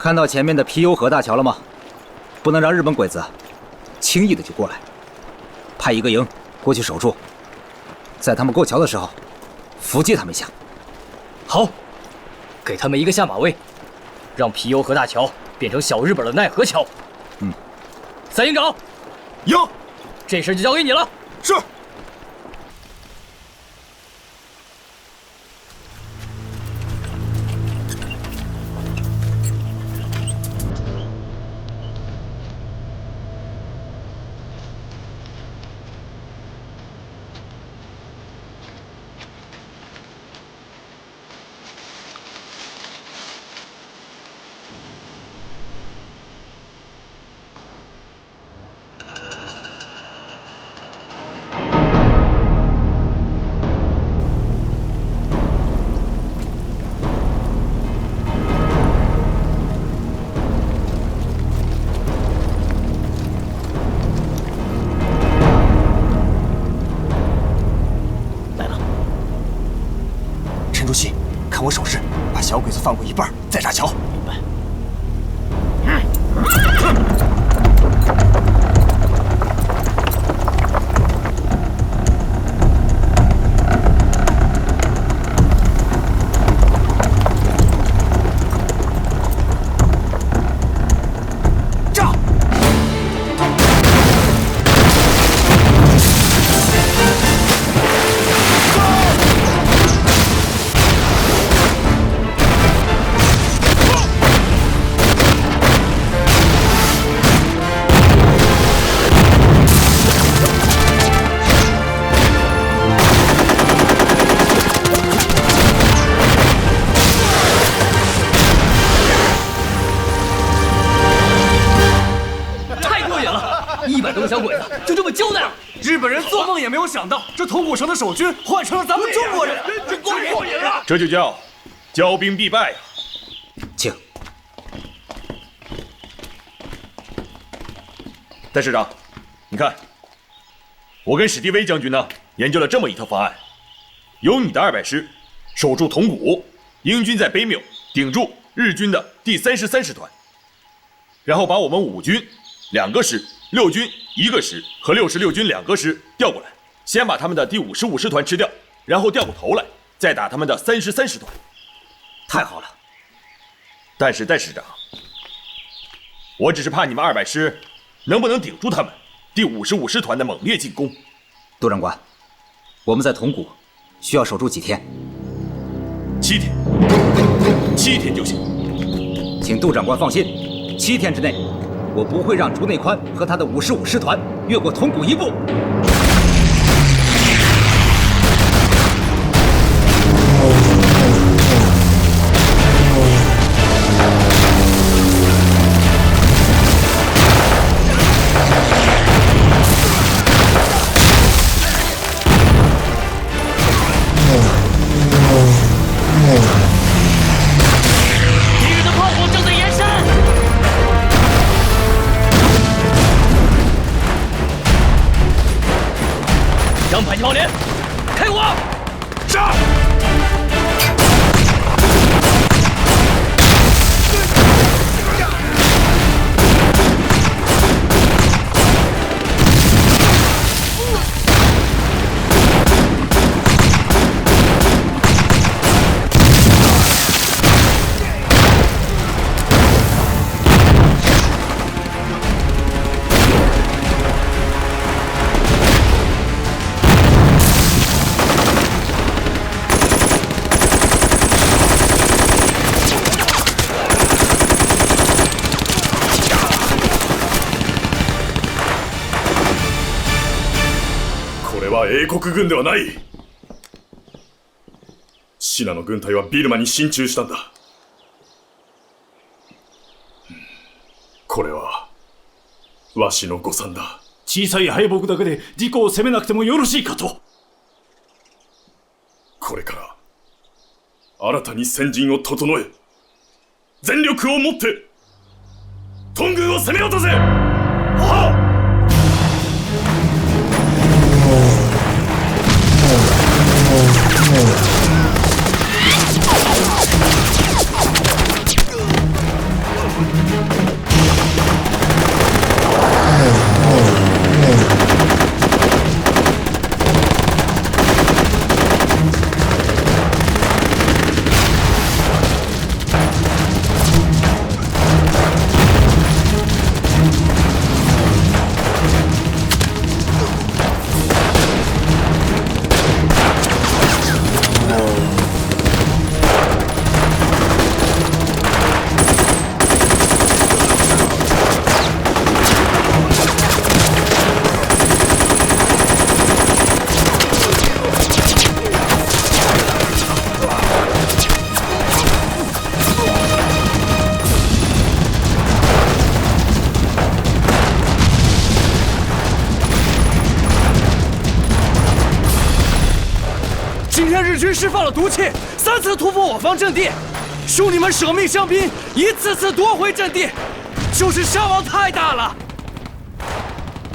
看到前面的皮尤河大桥了吗？不能让日本鬼子轻易的就过来，派一个营过去守住，在他们过桥的时候伏击他们一下。好，给他们一个下马威，让皮尤河大桥变成小日本的奈何桥。三营长，有，这事就交给你了。是。看我手势，把小鬼子放过一半，再炸桥。明白。炸！100多个小鬼子就这么交代了。日本人做梦也没有想到，这头骨城的守军换成了咱们中国人，这太过瘾了！这就叫骄兵必败啊！请。戴师长，你看，我跟史迪威将军呢研究了这么一套方案：由你的200师守住铜鼓，英军在北繆顶住日军的第33师团，然后把我们5军2个师、6军1个师和66军2个师调过来，先把他们的第55师团吃掉，然后调过头来，再打他们的33师团。太好了！但是戴师长，我只是怕你们200师能不能顶住他们第55师团的猛烈进攻。杜长官，我们在铜鼓需要守住几天？7天，7天就行。请杜长官放心，7天之内，我不会让竹内宽和他的55师团越过铜鼓一步。迫击炮连，开火！杀！英国軍ではない。シナの軍隊はビルマに進駐したんだ。これはわしの誤算だ。小さい敗北だけで自己を攻めなくてもよろしいかと。これから新たに戦陣を整え、全力をもって屯軍を攻めようとせ。はっ。今天日军释放了毒气，3次突破我方阵地，兄弟们舍命相拼，一次次夺回阵地，就是伤亡太大了。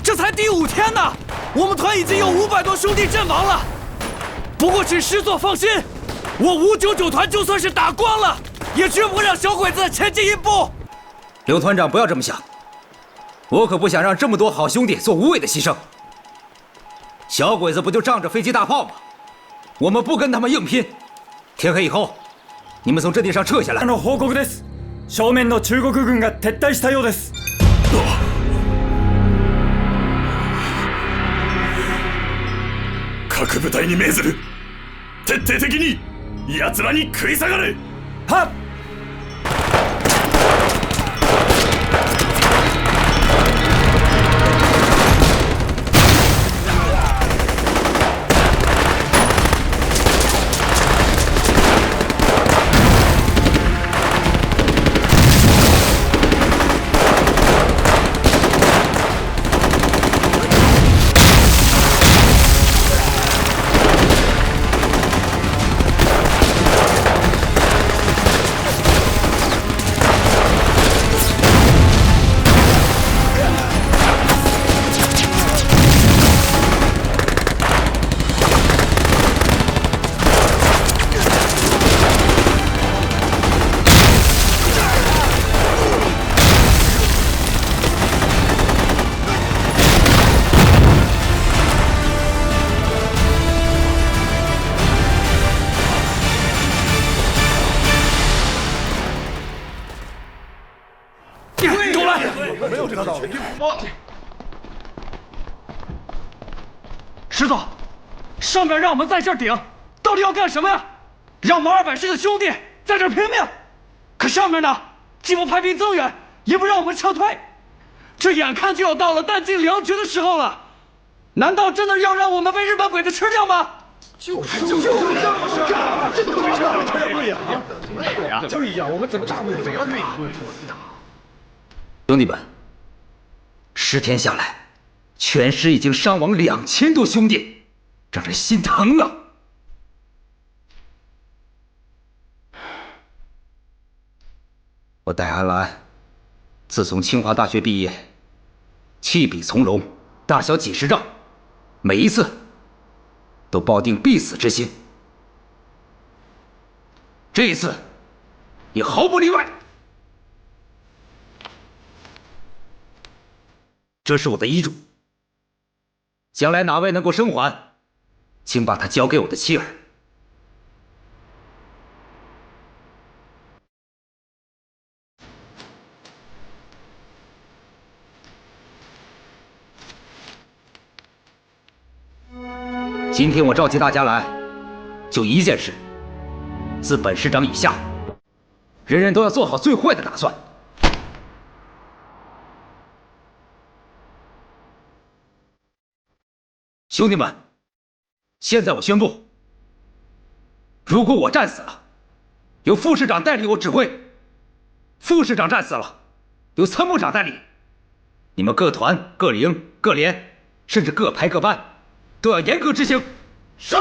这才第5天呢，我们团已经有500多兄弟阵亡了。不过请师座放心，我599团就算是打光了，也绝不会让小鬼子前进一步。刘团长，不要这么想，我可不想让这么多好兄弟做无谓的牺牲。小鬼子不就仗着飞机大炮吗？我们不跟他们硬拼，天黑以后，你们从阵地上撤下来。報告です。正面の中国軍が撤退したようです。各部隊に命ずる。徹底的に奴らに食い下がれ。はっ。师座，上面让我们在这儿顶，到底要干什么呀？让我们200师的兄弟在这儿拼命，可上面呢，既不派兵增援，也不让我们撤退，这眼看就要到了弹尽粮绝的时候了，难道真的要让我们被日本鬼子吃掉吗？就是这样，对呀，我们怎么打不了呀？兄弟们，10天下来，全师已经伤亡2000多兄弟，让人心疼啊！我戴安澜，自从清华大学毕业，弃笔从戎，大小几十仗，每一次都抱定必死之心。这一次，也毫不例外。这是我的遗嘱。将来哪位能够生还，请把他交给我的妻儿。今天我召集大家来，就一件事：自本师长以下，人人都要做好最坏的打算。兄弟们，现在我宣布，如果我战死了，由副师长代理我指挥；副师长战死了，由参谋长代理。你们各团、各营、各连，甚至各排各班，都要严格执行。是。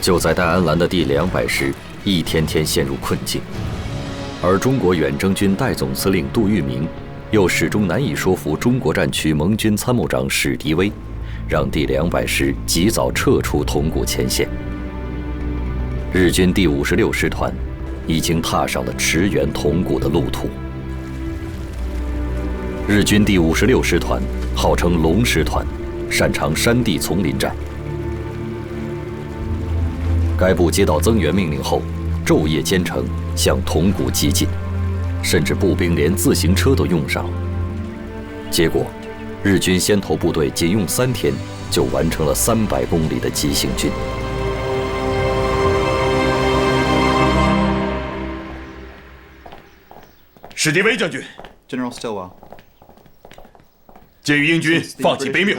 就在戴安澜的第200师一天天陷入困境，而中国远征军代总司令杜聿明又始终难以说服中国战区盟军参谋长史迪威，让第200师及早撤出铜鼓前线。日军第56师团已经踏上了驰援铜鼓的路途。日军第56师团号称龙师团，擅长山地丛林战。该部接到增援命令后，昼夜兼程向铜鼓急进，甚至步兵连自行车都用上了。结果，日军先头部队仅用3天就完成了300公里的急行军。史迪威将军 General Stilwell， 鉴于英军放弃卑缪，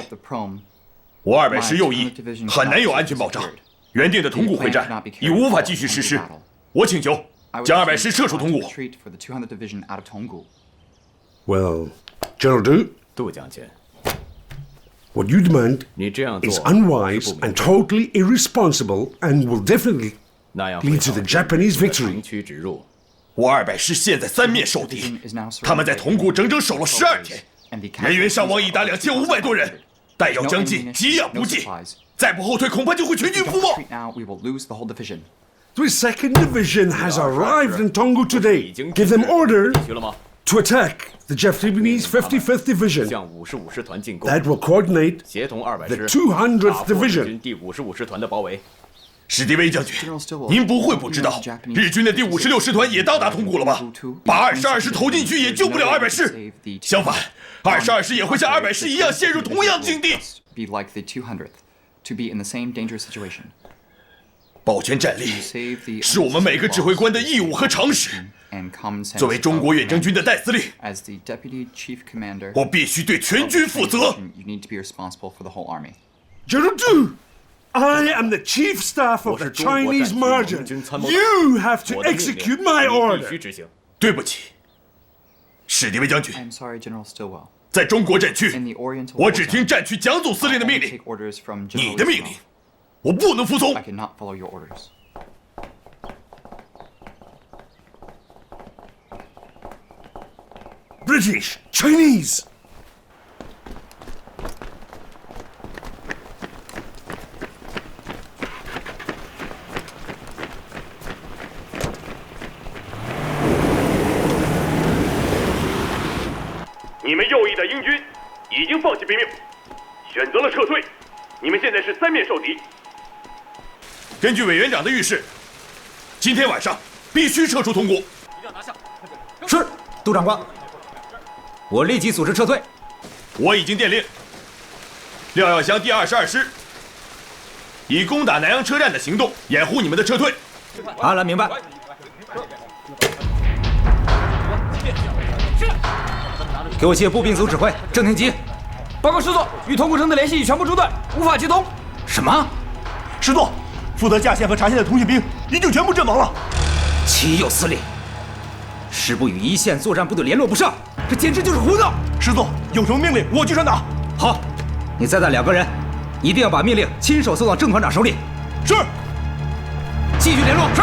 我200师右翼很难有安全保障，原定的铜鼓会战已无法继续实施。我请求将200师撤出铜鼓。Well, General 杜将军， what you demand 你这样做 is unwise and totally irresponsible and will definitely 那样 lead to the Japanese 城 victory. 区直入。我200师现在3面受敌，他们在铜鼓整整守了12天，人员伤亡已达2500多人，弹药将尽，给养不尽，再不后退，恐怕就会全军覆没。The 2nd Division has arrived in Tongu today. Give them orders 去了吗？ to attack the Japanese 55th Division 向55师团进攻， that will coordinate 协同200 the 师 200th 打破日 Division. 军第55师团的包围。史迪威将军，您不会不知道，日军的第56师团也到达铜鼓了吧？把22师投进去也救不了200师，相反，22师也会像200师一样陷入同样境地。保全战力是我们每个指挥官的义务和常识。作为中国远征军的代司令，我必须对全军负责。General Du, I am the chief staff of the Chinese margin. You have to execute my 必须 order. 执行。对不起，史迪威将军， I'm sorry, General Stilwell. 在中国战区 In the Oriental 我只 War 听战区蒋总司令的 I 命 only 令 take，orders from 你 General 的命令 Stilwell. 我不能服从 I。cannot follow your orders. British, Chinese. 你们右翼的英军已经放弃卑缪，选择了撤退。你们现在是3面受敌。根据委员长的谕示，今天晚上必须撤出铜鼓。是，杜长官。我立即组织撤退。我已经电令廖耀湘第22师以攻打南阳车站的行动掩护你们的撤退。安澜明白。给我接步兵组指挥郑廷基。报告师座，与铜鼓城的联系已全部中断，无法接通。什么？师座，负责架线和查线的通信兵已经全部阵亡了。岂有此理！师部与一线作战部队联络不上，这简直就是胡闹！师座，有什么命令我去传达。好，你再带2个人，一定要把命令亲手送到郑团长手里。是。继续联络。是。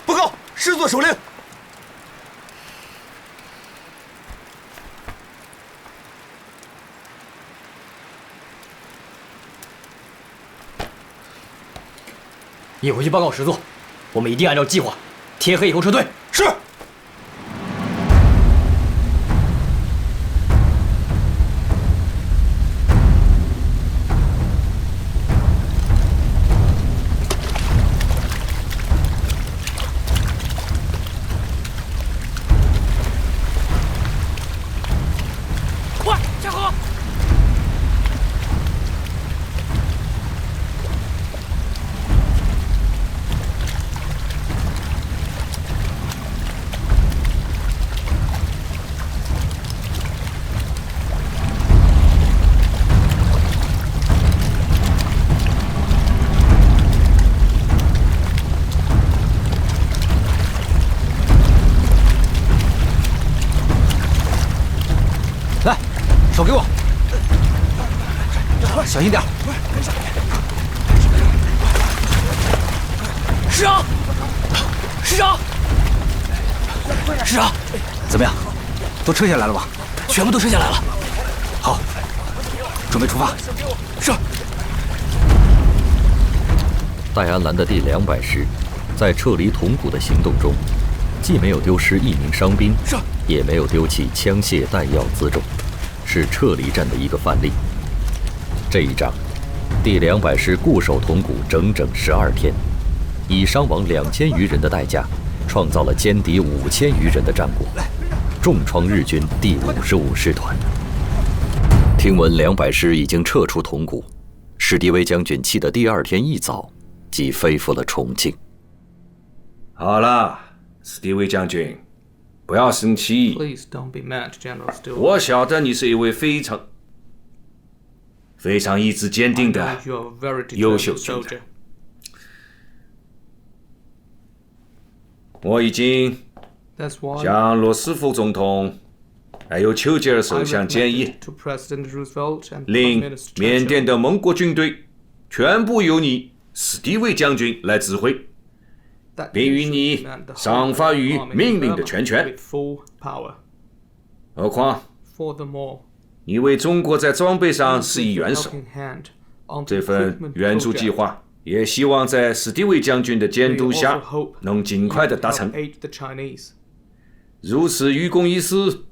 报告，师座首领。你回去报告师座，我们一定按照计划，天黑以后撤退。是。喂，嘉禾。小心点！师长，师长，师长，怎么样？都撤下来了吧？全部都撤下来了。好，准备出发。是。戴安澜的第200师，在撤离铜鼓的行动中，既没有丢失一名伤兵，也没有丢弃枪械弹药辎重，是撤离战的一个范例。这一仗，第200师固守铜鼓整整12天，以伤亡2000余人的代价，创造了歼敌5000余人的战果，重创日军第55师团。听闻200师已经撤出铜鼓，史迪威将军气得第2天一早即飞赴了重庆。好了，史迪威将军，不要生气。Please don't be mad, General Stillwell. 我晓得你是一位非常意志坚定的优秀军人。我已经向罗斯福总统还有丘吉尔首相建议，令缅甸的盟国军队全部由你史迪威将军来指挥，并予你赏罚与命令的全权。何况你为中国在装备上施以援手，这份援助计划也希望在史迪威将军的监督下能尽快的达成。如此愚公移私，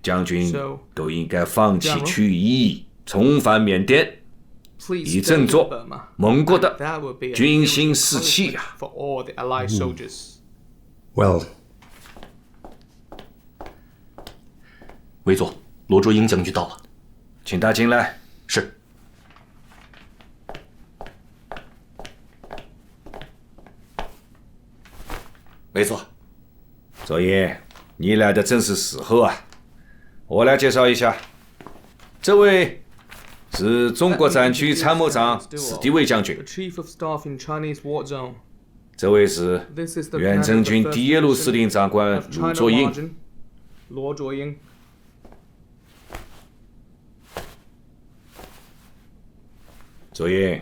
将军都应该放弃去意，重返缅甸，以振作盟国的军心士气啊。Well， 委座，罗卓英将军到了，请他进来。是。委座。左英，你来的正是时候啊！我来介绍一下，这位是中国战区参谋长史迪威将军，这位是远征军第1路司令长官罗卓英。左英，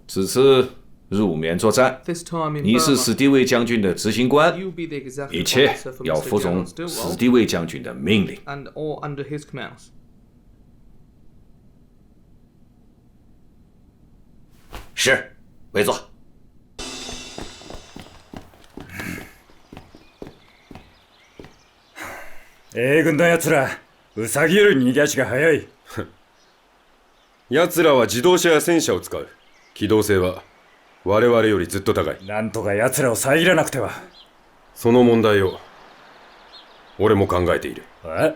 此次入缅作战，你是史迪威将军的执行官，一切要服从史迪威将军的命令。是，委座。A軍の奴ら、ウサギより逃げ足が速い。奴らは自動車や戦車を使う。機動性は我々よりずっと高い。なんとか奴らを遮らなくては。その問題を俺も考えている。え？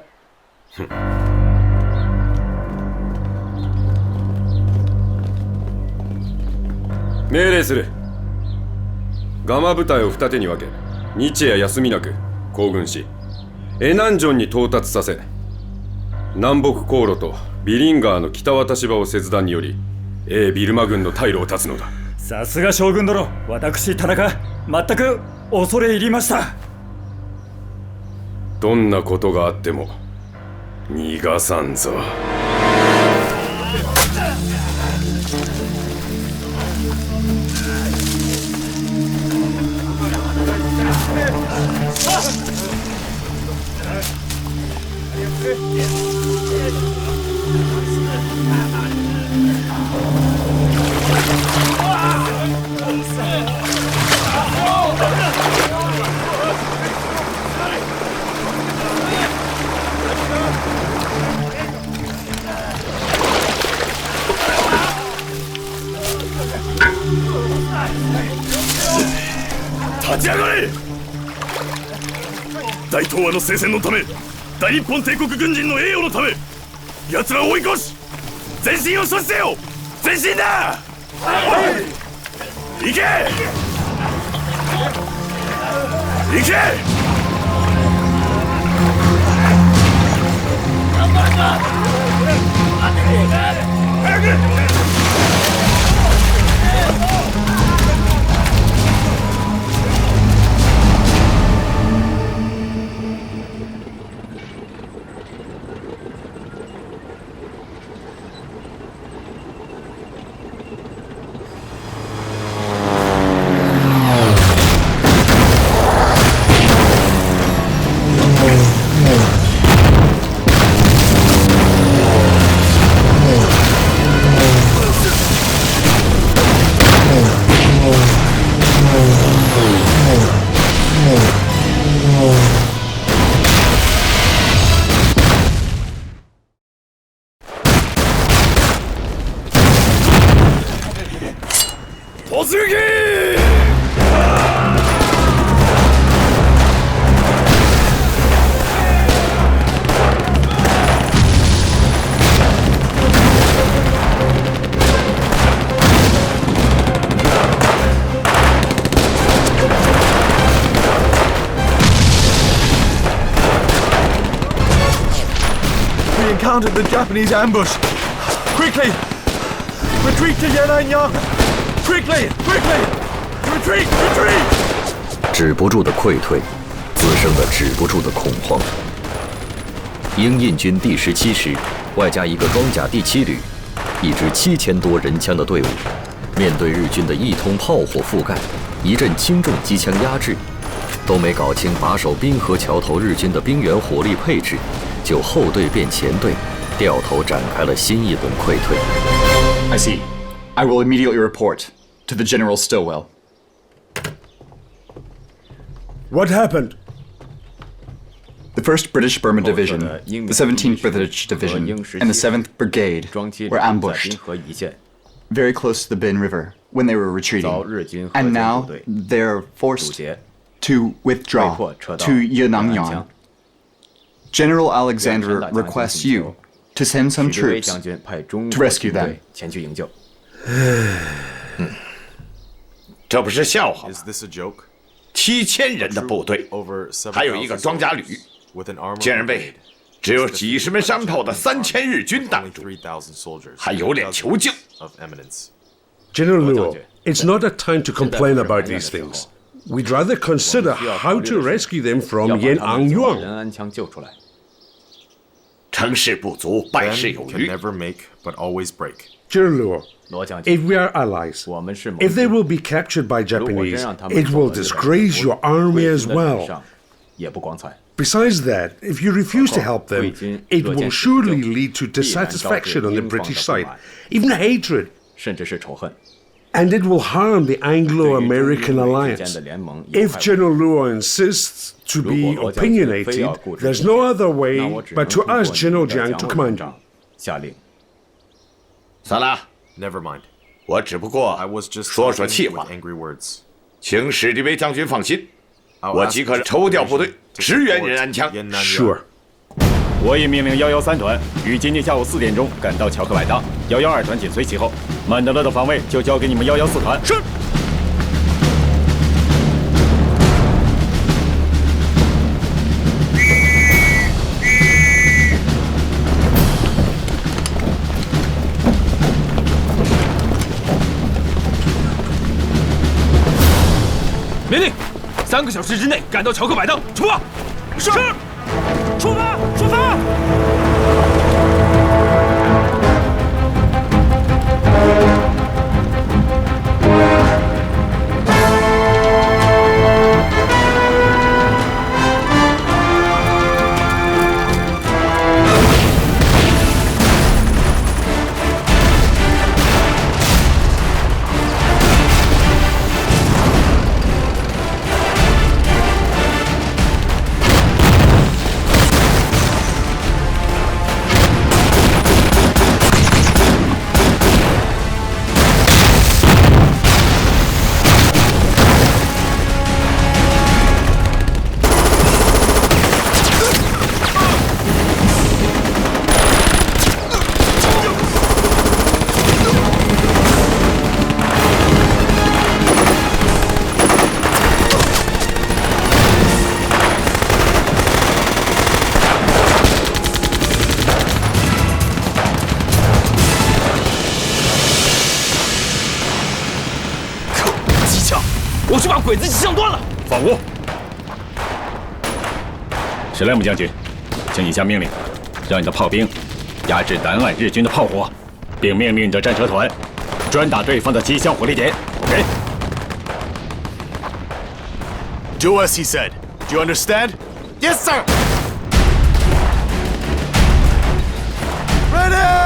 命令する。ガマ部隊を二手に分け、日夜休みなく行軍し、エナンジョンに到達させ、南北航路とビリンガーの北渡し場を切断により、ビルマ軍の退路を断つのだ。さすが将軍殿、私田中、全く恐れ入りました。どんなことがあっても逃がさんぞ。立ち上がれ！大東亜の聖戦のため、大日本帝国軍人の栄誉のため、奴らを追い越し、前進を阻止せよ！前進だ！行け！行け！頑張るぞ！早く！突撃We encountered the Japanese ambush. Quickly! Retreat to Yan'anyang! Quickly! Quickly! Retreat! Retreat! 止不住的溃退，滋生的止不住的恐慌。英印军第17师，外加一个装甲第7旅，一支7000多人枪的队伍，面对日军的一通炮火覆盖，一阵轻重机枪压制，都没搞清把守滨河桥头日军的兵员火力配置，就后队变前队，掉头展开了新一轮溃退。I see. I will immediately report to the General Stillwell. What happened? The 1st British Burma Division, the 17th British Division, and the 7th Brigade were ambushed very close to the Bin River when they were retreating. And now they're forced to withdraw to Yan'anyang. General Alexander requests you to send some troops to rescue them. 这不是笑话吗？7000人的部队，还有一个装甲旅，竟然被只有几十门山炮的3000日军挡住，还有脸求救？ General Luo, it's not a time to complain about these things. We'd rather consider how to rescue them from Yan'anyang. 成事不足，败事有余。 General Luo, if we are allies, if they will be captured by Japanese, it will disgrace your army as well. Besides that, if you refuse to help them, it will surely lead to dissatisfaction on the British side, even hatred. And it will harm the Anglo-American alliance. If General Luo insists to be opinionated, there's no other way but to ask General Jiang to command you. 算了 Never mind. 我只不过说说气话，请史迪威将军放心，我即刻抽调部队支援任安强。Sure. 我已命令113团于今天下午4点钟赶到乔克百搭，112团紧随其后。曼德勒的防卫就交给你们114团。是。命令，3个小时之内赶到乔克百当，出发！是。出发！出发！我去把鬼子机枪断了！放吾！史莱姆将军，请你下命令，让你的炮兵压制南岸日军的炮火，并命令你的战车团专打对方的机枪火力点。OK。Do as he said. Do you understand? Yes, sir. Ready!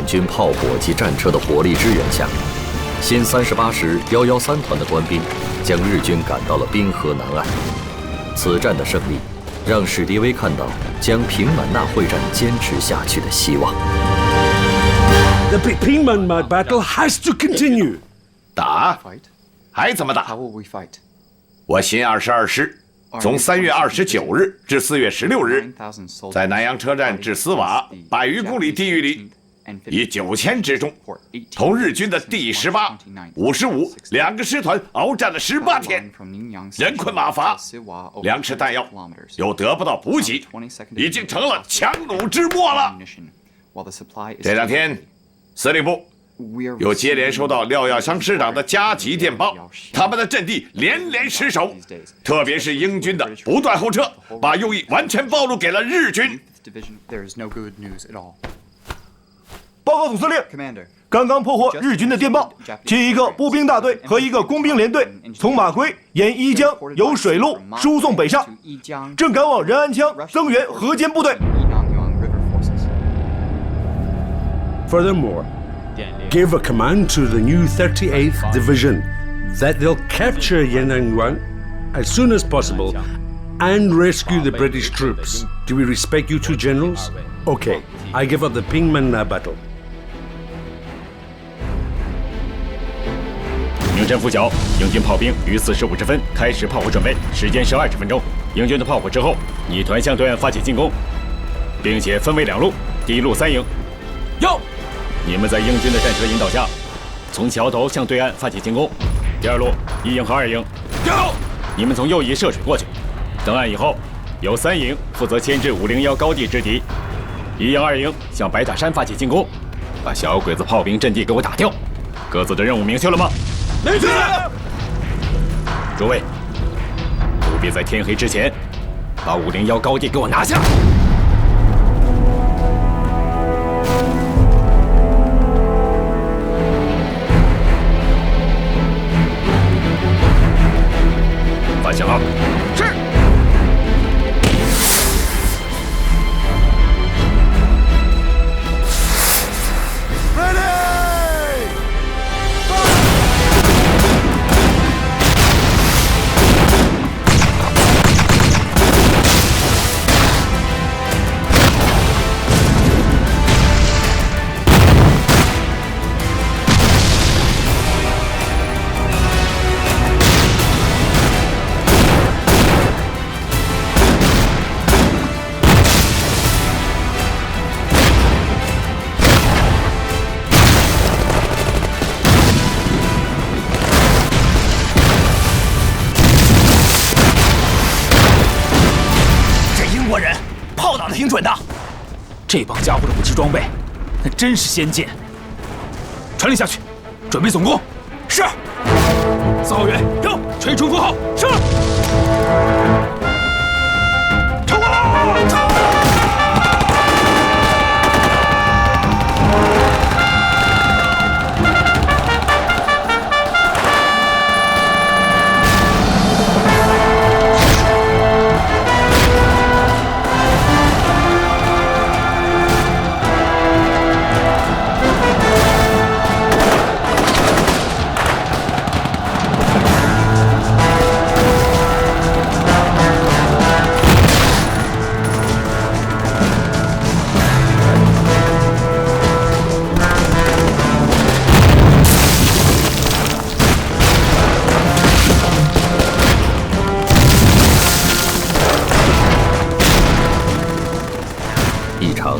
缅军炮火及战车的火力支援下，新38师113团的官兵将日军赶到了滨河南岸。此战的胜利，让史迪威看到将平满纳会战坚持下去的希望。The Pingman battle has to continue. 打？还怎么打？我新22师从3月29日至4月16日，在南阳车站至斯瓦100余公里地域里，以9000之众，同日军的第18、55两个师团鏖战了18天，人困马乏，粮食弹药又得不到补给，已经成了强弩之末了。这2天，司令部又接连收到廖耀湘师长的加急电报，他们的阵地连连失守，特别是英军的不断后撤，把用意完全暴露给了日军。报告总司令，刚刚破获日军的电报，其一个步兵大队和一个工兵连队从马圭沿伊江由水路输送北上，正赶往仁安羌增援河间部队。Furthermore, give a command to the new 38th Division that they'll capture Yan'an as soon as possible and rescue the British troops. Do we respect you two generals? Okay, I give up the Pingman battle. 名侦拂晓，英军炮兵于4时50分开始炮火准备，时间是20分钟。英军的炮火之后，你团向对岸发起进攻，并且分为2路，第一路3营。有。你们在英军的战车引导下，从桥头向对岸发起进攻。第2路1营和2营。有。你们从右翼涉水过去，登岸以后，由3营负责牵制501高地之敌。1营2营向白塔山发起进攻，把小鬼子炮兵阵地给我打掉。各自的任务明确了吗？明确。诸位，务必在天黑之前，把501高地给我拿下。发响。是。挺准的，这帮家伙的武器装备，那真是先进。传令下去，准备总攻。是。4号员，有，吹出符号。是。冲啊！冲！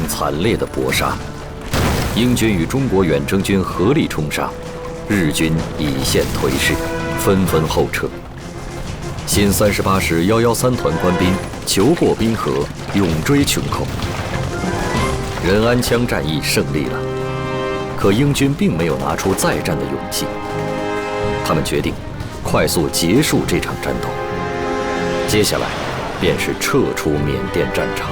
惨烈的搏杀，英军与中国远征军合力冲杀，日军已现颓势，纷纷后撤。新38师113团官兵求过滨河，勇追琼口。仁安羌战役胜利了，可英军并没有拿出再战的勇气，他们决定快速结束这场战斗，接下来便是撤出缅甸战场。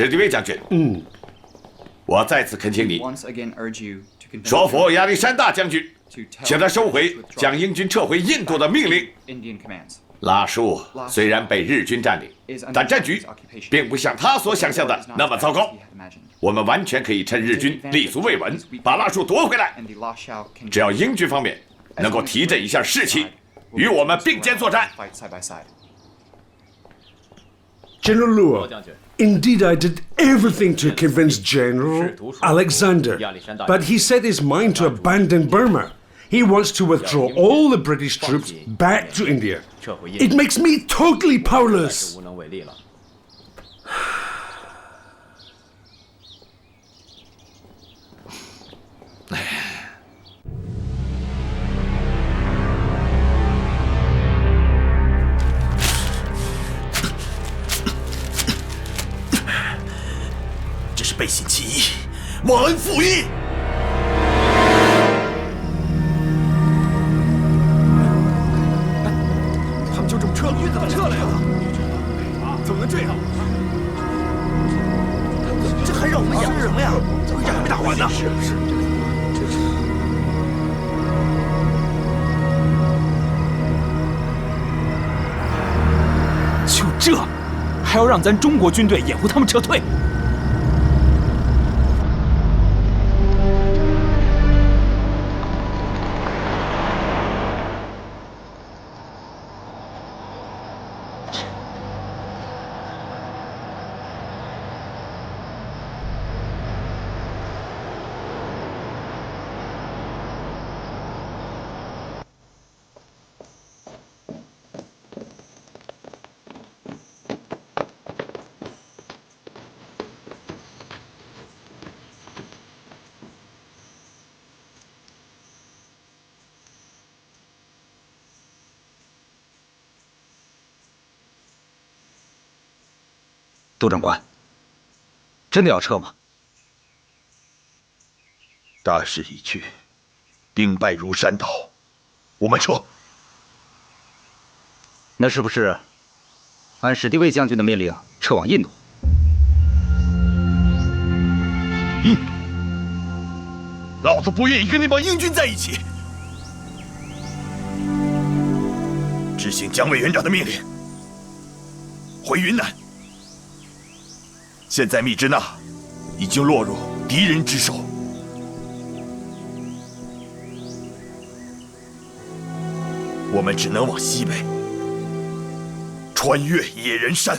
史迪威将军，我再次恳请你说服亚历山大将军，请他收回将英军撤回印度的命令。拉舒虽然被日军占领，但战局并不像他所想象的那么糟糕。我们完全可以趁日军立足未稳，把拉舒夺回来。只要英军方面能够提振一下士气，与我们并肩作战。General Luo, indeed I did everything to convince General Alexander, but he set his mind to abandon Burma. He wants to withdraw all the British troops back to India. It makes me totally powerless. 这是背信弃义，忘恩负义。他们就这么撤了？怎么撤了呀？怎么能这样？这还让我们演什么呀？演还没打完呢。是。就这，还要让咱中国军队掩护他们撤退？杜长官，真的要撤吗？大势已去，兵败如山倒，我们撤。那是不是按史迪威将军的命令撤往印度？老子不愿意跟那帮英军在一起。执行蒋委员长的命令，回云南。现在密支那已经落入敌人之手，我们只能往西北，穿越野人山。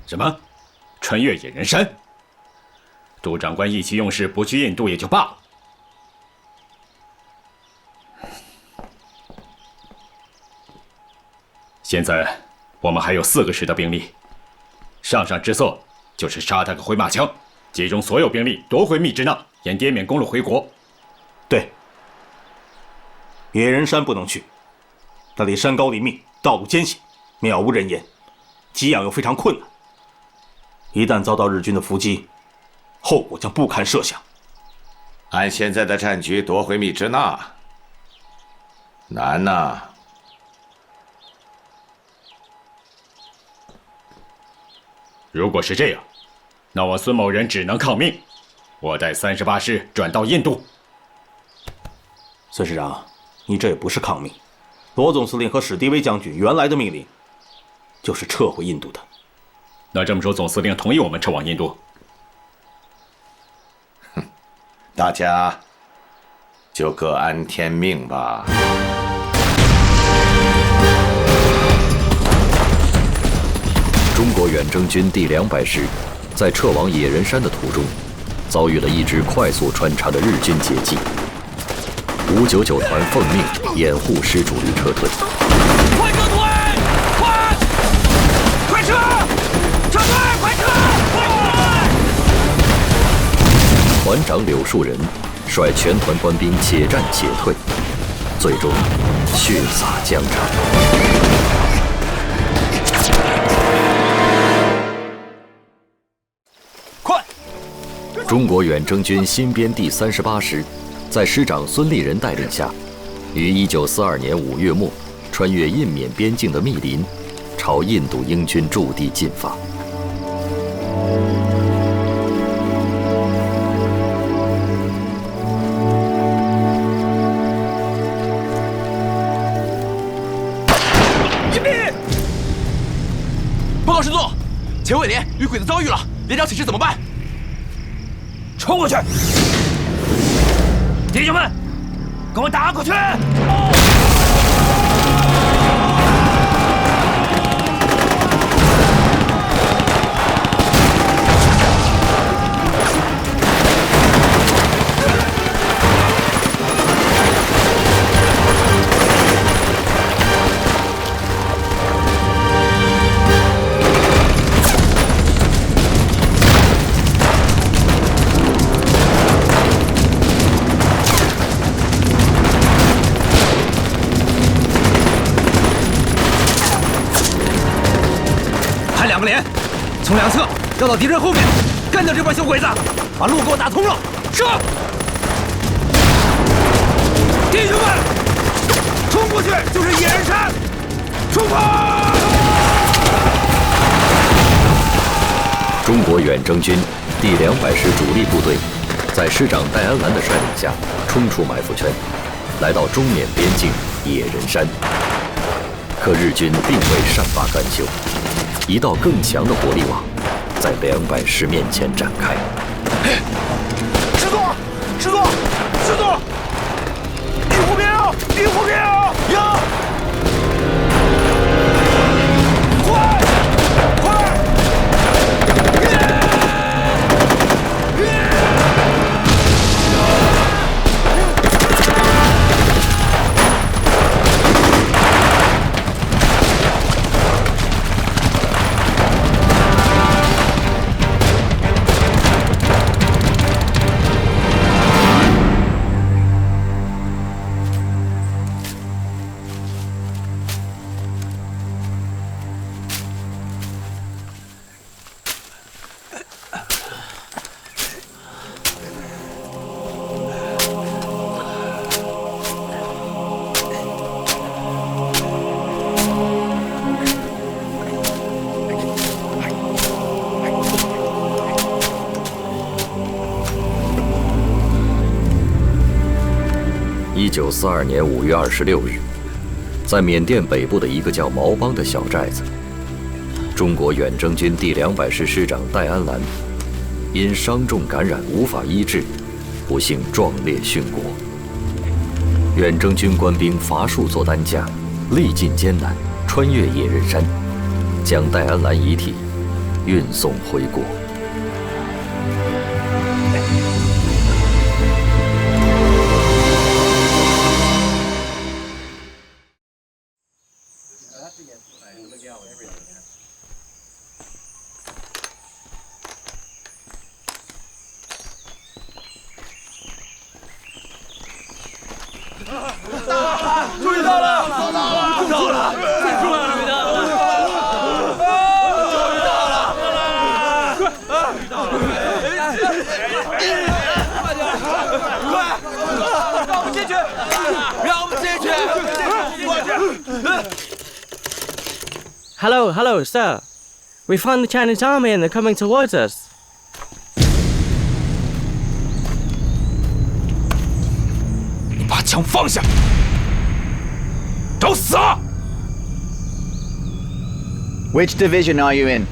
什么？穿越野人山？杜长官意气用事，不去印度也就罢了。现在我们还有4个师的兵力，上之策就是杀他个回马枪，集中所有兵力夺回密支那，沿滇缅公路回国。对，野人山不能去，那里山高林密，道路艰险，渺无人烟，给养又非常困难。一旦遭到日军的伏击，后果将不堪设想。按现在的战局，夺回密支那难呐。如果是这样，那我孙某人只能抗命。我带38师转到印度。孙师长，你这也不是抗命。罗总司令和史迪威将军原来的命令就是撤回印度的。那这么说，总司令同意我们撤往印度？哼，大家就各安天命吧。中国远征军第200师在撤往野人山的途中，遭遇了一支快速穿插的日军截击。599团奉命掩护师主力撤退。快撤退！快撤！撤退！快撤！团长柳树人率全团官兵且战且退，最终血洒疆场。中国远征军新编第38师，在师长孙立人带领下，于1942年5月末，穿越印缅边境的密林，朝印度英军驻地进发。迎宾！报告师座，前卫连与鬼子遭遇了，连长请示怎么办？冲过去！弟兄们，跟我打过去！派2个连，从2侧绕到敌人后面，干掉这帮小鬼子，把路给我打通了。是。弟兄们，冲过去就是野人山，冲锋！中国远征军第200师主力部队，在师长戴安澜的率领下，冲出埋伏圈，来到中缅边境野人山。可日军并未善罢甘休，一道更强的火力网在200师面前展开。师座，师座，师座！御虎兵，御虎兵！呀！快，快！1942年5月26日，在缅甸北部的一个叫毛邦的小寨子，中国远征军第200师师长戴安澜因伤重感染无法医治，不幸壮烈殉国。远征军官兵乏术做担架，历尽艰难，穿越野人山，将戴安澜遗体运送回国。注意到了，到了，出来了，快，让我们进去，让我们进去。Hello, sir. We found the Chinese army and they're coming towards us. 你把枪放下，找死啊！ Which division are you in?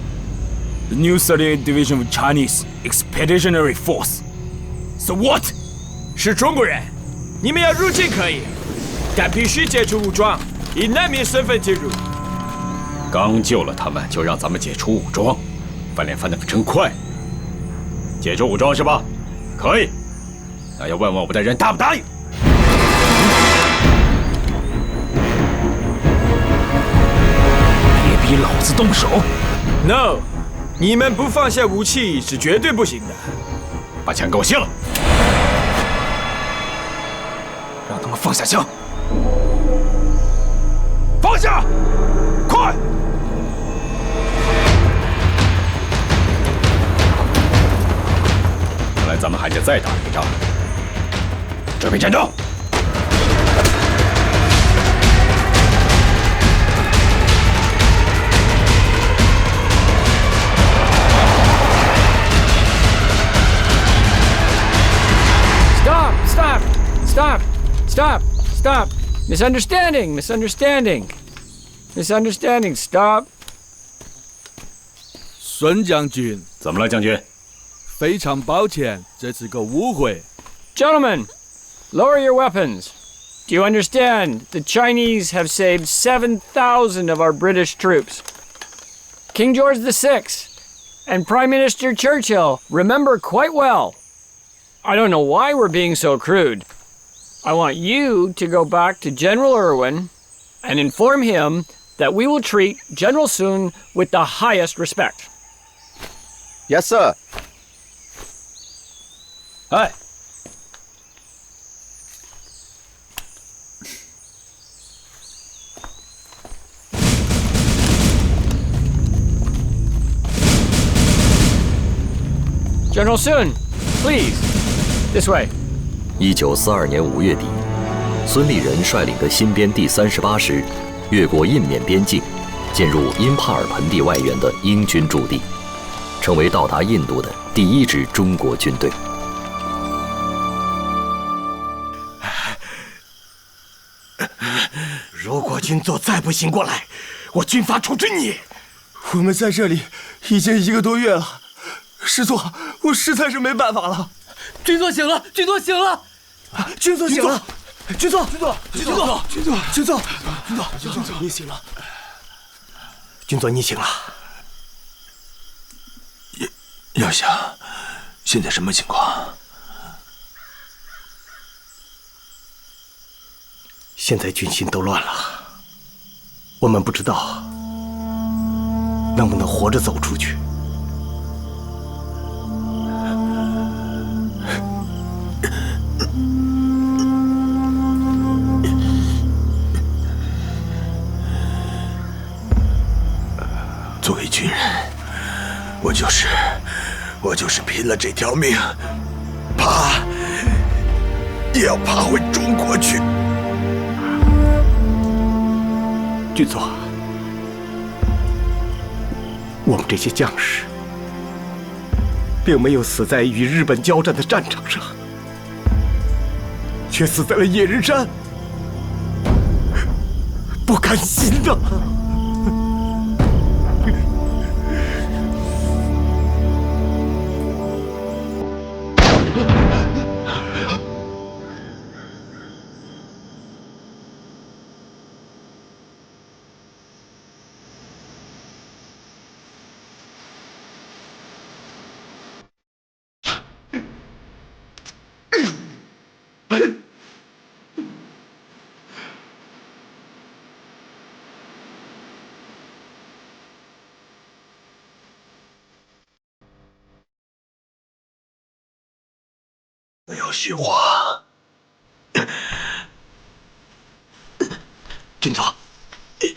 The new 38th Division of Chinese Expeditionary Force. So what? 是中国人，你们要入境可以，但必须解除武装，以难民身份进入。刚救了他们，就让咱们解除武装，翻脸翻得可真快。解除武装是吧？可以。那要问问我们的人答不答应？别逼老子动手 ！No， 你们不放下武器是绝对不行的。把枪给我卸了！让他们放下枪！放下！快！ 看来咱们还得再打一仗。准备战斗！ Stop! Misunderstanding! Misunderstanding! Misunderstanding! Stop! 孙将军，怎么了，将军？非常抱歉，这是个误会。Gentlemen, lower your weapons. Do you understand? The Chinese have saved 7,000 of our British troops. King George VI and Prime Minister Churchill remember quite well. I don't know why we're being so crude. I want you to go back to General Irwin and inform him that we will treat General Sun with the highest respect. Yes, sir. 哎。General Sun, please, this way. 1942年5月底，孙立人率领的新编第38师越过印缅边境，进入因帕尔盆地外缘的英军驻地，成为到达印度的第一支中国军队。如果军座再不醒过来，我军法处置你。我们在这里已经1个多月了，师座，我实在是没办法了。军座醒了，军座醒了，军座醒了，军座，你醒了，军座你醒了。要想，现在什么情况？现在军心都乱了，我们不知道能不能活着走出去。作为军人，我就是拼了这条命，也要爬回中国去。军座，我们这些将士并没有死在与日本交战的战场上，却死在了野人山，不甘心呐！不要虚话，军座，军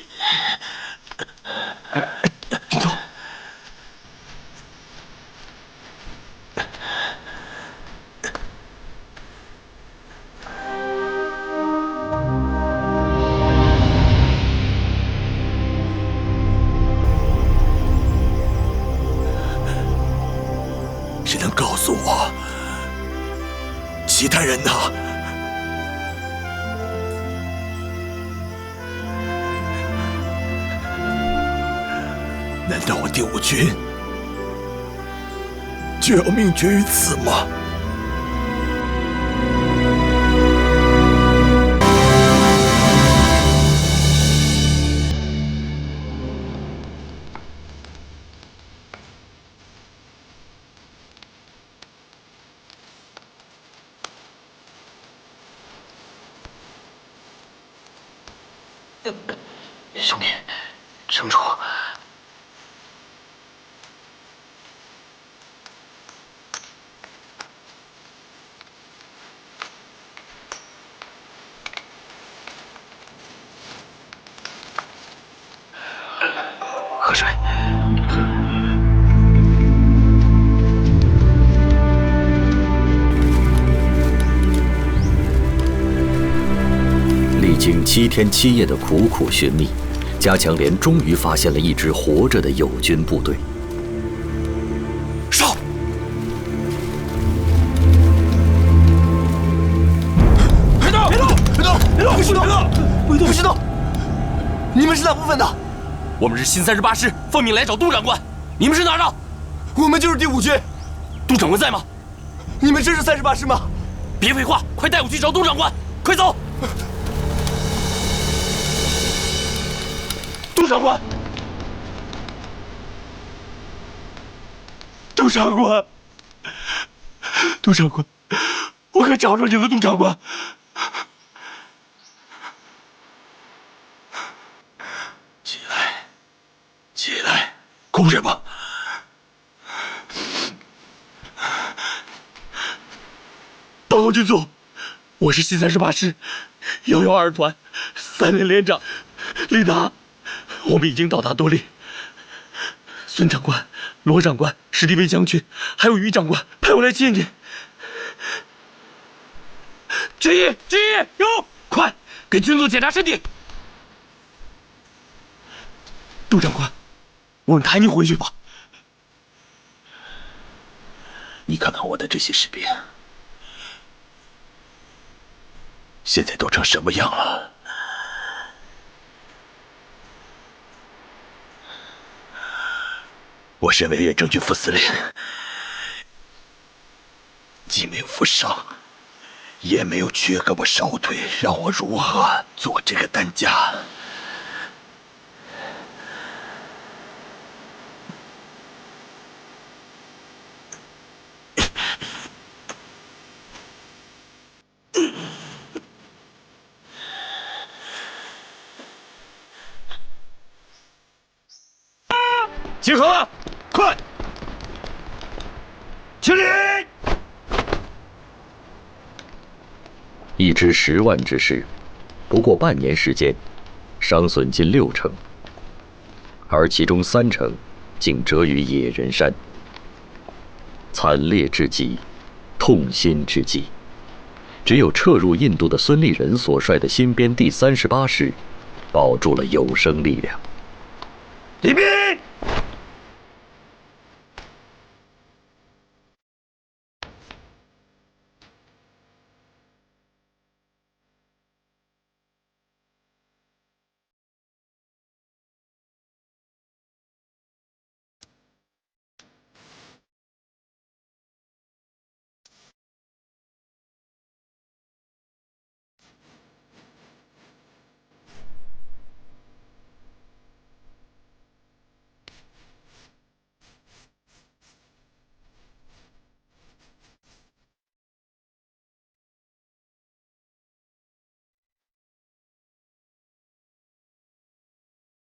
座，谁能告诉我？其他人呢？难道我第5军就要命绝于此吗？兄弟，撑住！喝水。历经7天7夜的苦苦寻觅，加强连终于发现了一支活着的友军部队。上！别动！别动！别动！别动！别动！乐，不知道，你们是哪部分的？我们是新38师，奉命来找杜长官。你们是哪儿的？我们就是第5军。杜长官在吗？你们这是38师吗？别废话，快带我去找杜长官，快走！杜长官，杜长官，杜长官，我可找着你了，杜长官。起来，起来，哭什么？报告军总，我是新38师112团3连连长李达，我们已经到达多利。孙长官、罗长官、史迪威将军，还有于长官派我来接你。军医，有，快给军总检查身体。杜长官，我们抬你回去吧。你看看我的这些士兵，现在都成什么样了？我身为远征军副司令，既没有负伤，也没有缺胳膊少腿，让我如何做这个担架？集合，快！敬礼！一支10万之师，不过半年时间，伤损近60%，而其中30%竟折于野人山。惨烈之极，痛心之极，只有撤入印度的孙立人所率的新编第38师，保住了有生力量。礼兵！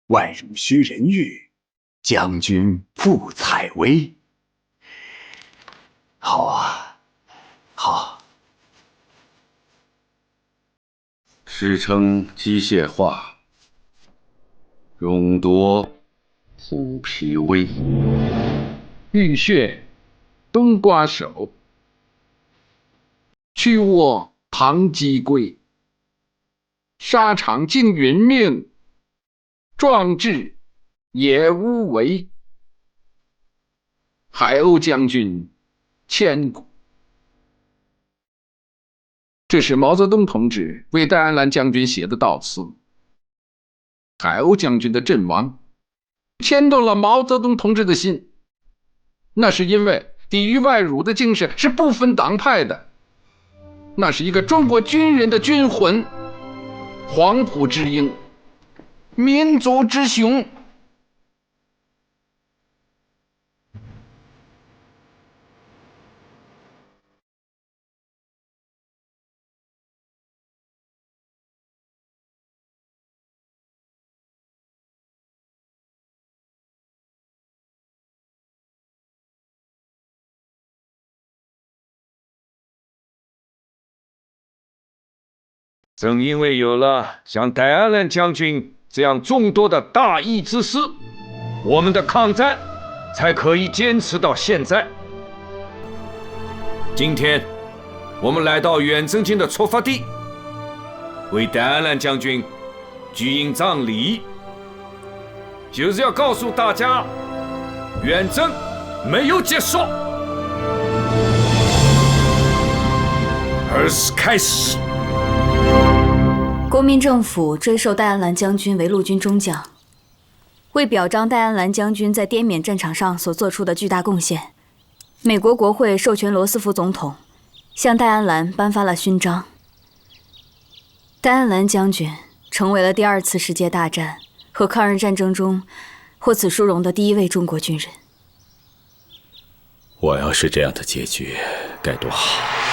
万如须人玉，将军复采薇。好啊，好。史称机械化，勇夺虎皮威，浴血冬瓜手，去握唐鸡龟，沙场尽云命，壮志也无为。海鸥将军千古。这是毛泽东同志为戴安澜将军写的悼词。海鸥将军的阵亡，牵动了毛泽东同志的心。那是因为抵御外辱的精神是不分党派的，那是一个中国军人的军魂，黄埔之鹰，民族之雄。正因为有了像戴安澜将军这样众多的大义之师，我们的抗战才可以坚持到现在。今天，我们来到远征军的出发地，为戴安澜将军举行葬礼，就是要告诉大家，远征没有结束，而是开始。国民政府追授戴安澜将军为陆军中将，为表彰戴安澜将军在滇缅战场上所做出的巨大贡献，美国国会授权罗斯福总统向戴安澜颁发了勋章。戴安澜将军成为了第2次世界大战和抗日战争中获此殊荣的第1位中国军人。我要是这样的结局该多好！